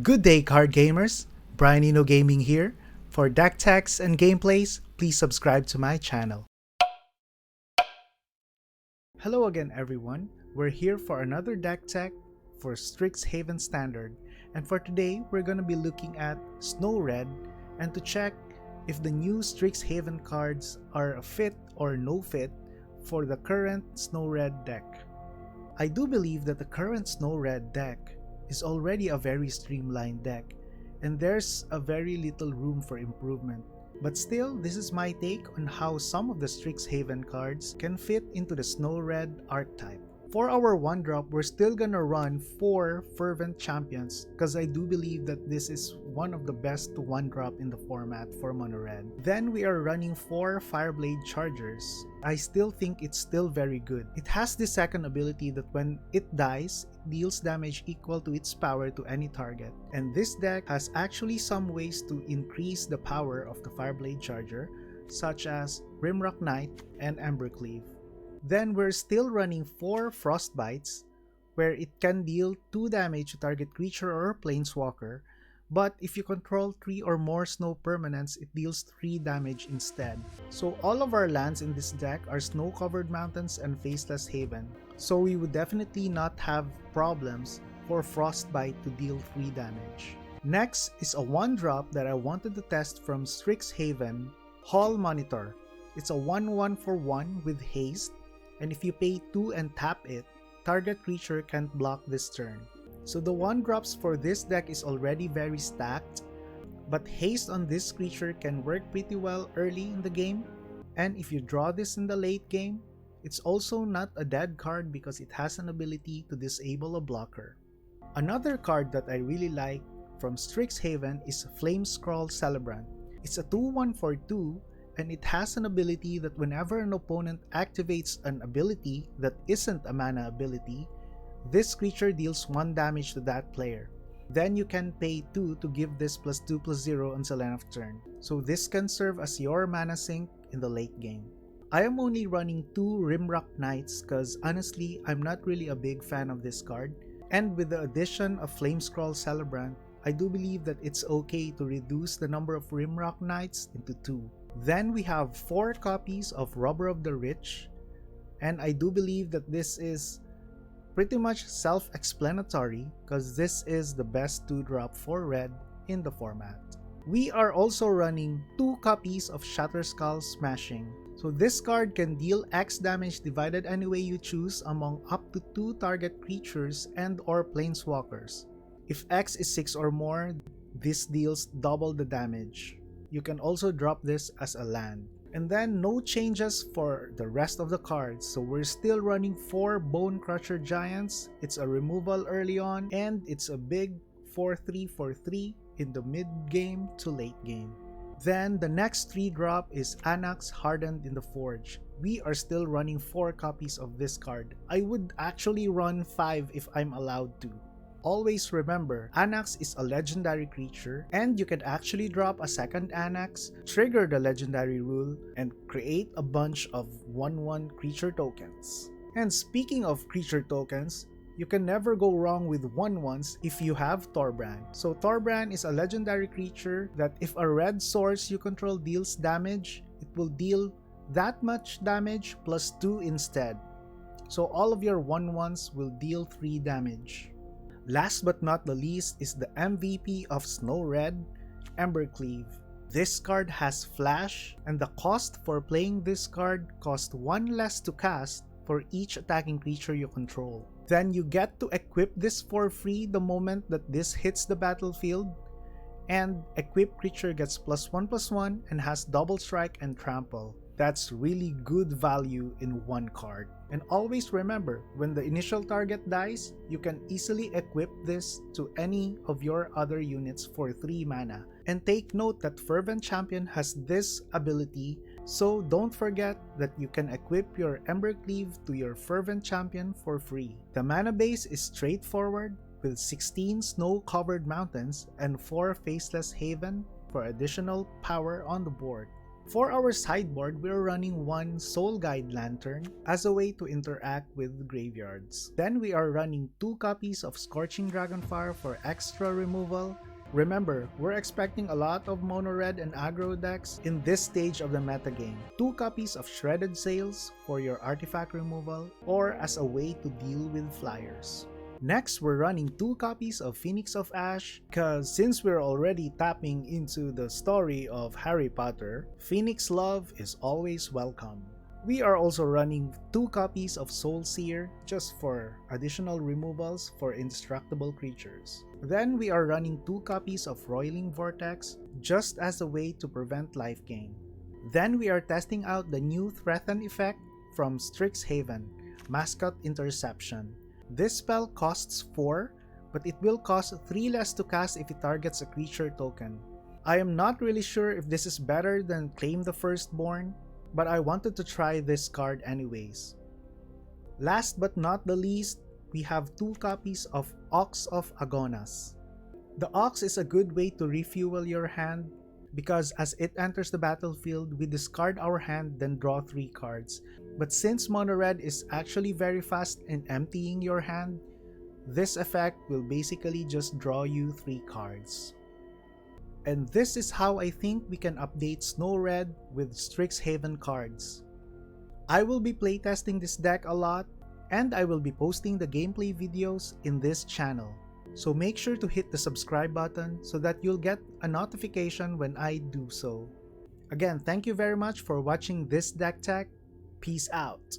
Good day, card gamers! BryanInno Gaming here. For deck techs and gameplays, please subscribe to my channel. Hello again, everyone. We're here for another deck tech for Strixhaven Standard, and for today, we're going to be looking at SnowRed and to check if the new Strixhaven cards are a fit or no fit for the current SnowRed deck. I do believe that the current SnowRed deck is already a very streamlined deck, and there's a very little room for improvement. But still, this is my take on how some of the Strixhaven cards can fit into the SnowRed archetype. For our 1-drop, we're still gonna run 4 Fervent Champions because I do believe that this is one of the best 1-drop in the format for Mono Red. Then we are running 4 Fireblade Chargers. I still think it's still very good. It has the second ability that when it dies, it deals damage equal to its power to any target. And this deck has actually some ways to increase the power of the Fireblade Charger, such as Rimrock Knight and Embercleave. Then we're still running 4 Frostbites, where it can deal 2 damage to target creature or planeswalker, but if you control 3 or more snow permanents, it deals 3 damage instead. So all of our lands in this deck are snow-covered mountains and Faceless Haven, so we would definitely not have problems for Frostbite to deal 3 damage. Next is a 1-drop that I wanted to test from Strixhaven, Hall Monitor. It's a 1/1 for 1 with haste, and if you pay 2 and tap it, target creature can't block this turn. So the 1-drops for this deck is already very stacked, but haste on this creature can work pretty well early in the game, and if you draw this in the late game, it's also not a dead card because it has an ability to disable a blocker. Another card that I really like from Strixhaven is Flamescroll Celebrant. It's a 2/1 for 2, and it has an ability that whenever an opponent activates an ability that isn't a mana ability, this creature deals 1 damage to that player. Then you can pay 2 to give this +2/+0 until end of turn. So this can serve as your mana sink in the late game. I am only running 2 Rimrock Knights because honestly, I'm not really a big fan of this card. And with the addition of Flamescroll Celebrant, I do believe that it's okay to reduce the number of Rimrock Knights into 2. Then we have 4 copies of Robber of the Rich, and I do believe that this is pretty much self-explanatory because this is the best 2-drop for red in the format. We are also running 2 copies of Shatterskull Smashing. So this card can deal X damage divided any way you choose among up to 2 target creatures and or planeswalkers. If X is 6 or more, this deals double the damage. You can also drop this as a land. And then no changes for the rest of the cards, so we're still running 4 Bonecrusher Giants. It's a removal early on, and it's a big 4/3 for 3 in the mid game to late game. Then the next 3-drop is Anax Hardened in the Forge. We are still running 4 copies of this card. I would actually run 5 if I'm allowed to. Always remember, Anax is a legendary creature, and you can actually drop a second Anax, trigger the legendary rule, and create a bunch of 1/1 creature tokens. And speaking of creature tokens, you can never go wrong with 1/1s if you have Torbran. So Torbran is a legendary creature that if a red source you control deals damage, it will deal that much damage +2 instead. So all of your 1/1s will deal 3 damage. Last but not the least is the MVP of SnowRed, Embercleave. This card has flash, and the cost for playing this card costs 1 less to cast for each attacking creature you control. Then you get to equip this for free the moment that this hits the battlefield, and equipped creature gets +1/+1 and has double strike and trample. That's really good value in 1 card. And always remember, when the initial target dies, you can easily equip this to any of your other units for 3 mana. And take note that Fervent Champion has this ability, so don't forget that you can equip your Embercleave to your Fervent Champion for free. The mana base is straightforward with 16 snow-covered mountains and 4 Faceless Haven for additional power on the board. For our sideboard, we're running one Soul Guide Lantern as a way to interact with graveyards. Then we are running 2 copies of Scorching Dragonfire for extra removal. Remember, we're expecting a lot of mono red and aggro decks in this stage of the metagame. 2 copies of Shredded Sails for your artifact removal or as a way to deal with flyers. Next, we're running 2 copies of Phoenix of Ash, cause since we're already tapping into the story of Harry Potter, Phoenix love is always welcome. We are also running 2 copies of Soul Sear just for additional removals for indestructible creatures. Then we are running 2 copies of Roiling Vortex just as a way to prevent life gain. Then we are testing out the new Threaten effect from Strixhaven, Mascot Interception. This spell costs 4, but it will cost 3 less to cast if it targets a creature token. I am not really sure if this is better than Claim the Firstborn, but I wanted to try this card anyways. Last but not the least, we have 2 copies of Ox of Agonas. The Ox is a good way to refuel your hand because as it enters the battlefield, we discard our hand then draw 3 cards. But since mono red is actually very fast in emptying your hand, this effect will basically just draw you 3 cards. And this is how I think we can update SnowRed with Strixhaven cards. I will be playtesting this deck a lot, and I will be posting the gameplay videos in this channel. So make sure to hit the subscribe button so that you'll get a notification when I do so. Again, thank you very much for watching this deck tech. Peace out.